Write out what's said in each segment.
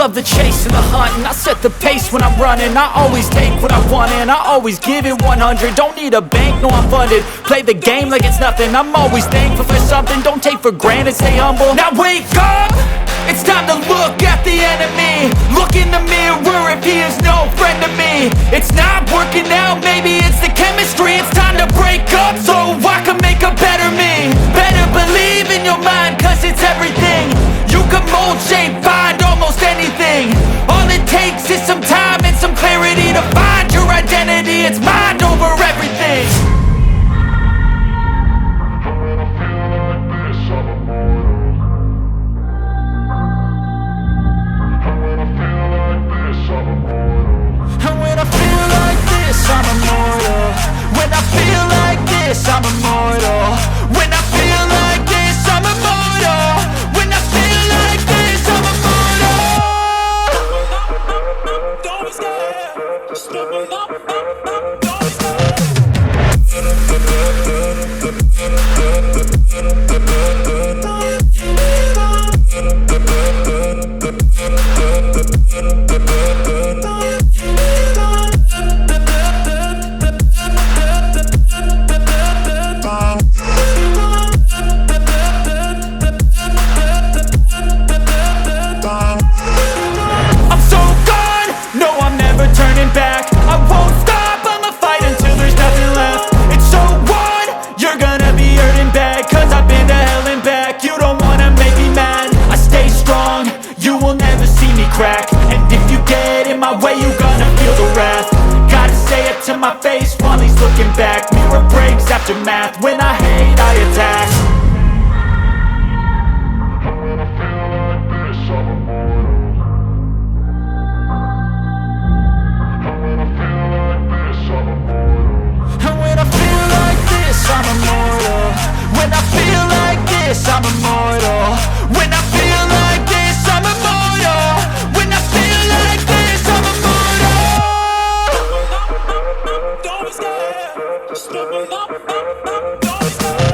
love the chase and the hunt, and I set the pace when I'm running. I always take what I want and I always give it 100. Don't need a bank, no I'm funded. Play the game like it's nothing. I'm always thankful for something. Don't take for granted, stay humble. Now wake up! It's time to look at the enemy. Look in the mirror if he is no friend to me. It's not working out, maybe it's the chemistry. It's time to break up so I can make a better me. Better believe in your mind, cause it's everything. You can mold, shape, find almost anything. All it takes is some time and some clarity to find your identity. It's mind over everything. I'm immortal. When I feel like this, I'm immortal. When I feel like this, I'm immortal. When I feel like this, I'm immortal. Don't be scared. Just double up. Don't be scared. To my face while he's looking back. Mirror breaks after math. When I hate, I attack. When I feel like this, I'm immortal. When I feel like this, I'm immortal. When I feel like this, I'm immortal. When I feel like this, I'm immortal. When I feel like this, I'm immortal. When I feel like this, I'm immortal. Don't be scared. Just double up. Don't be scared.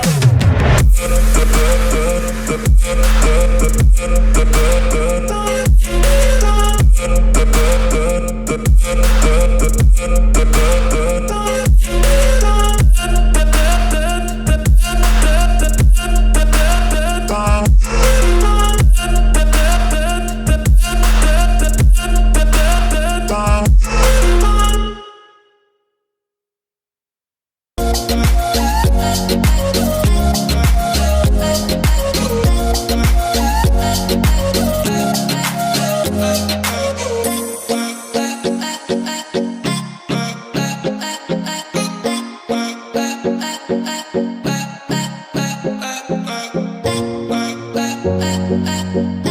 Bye.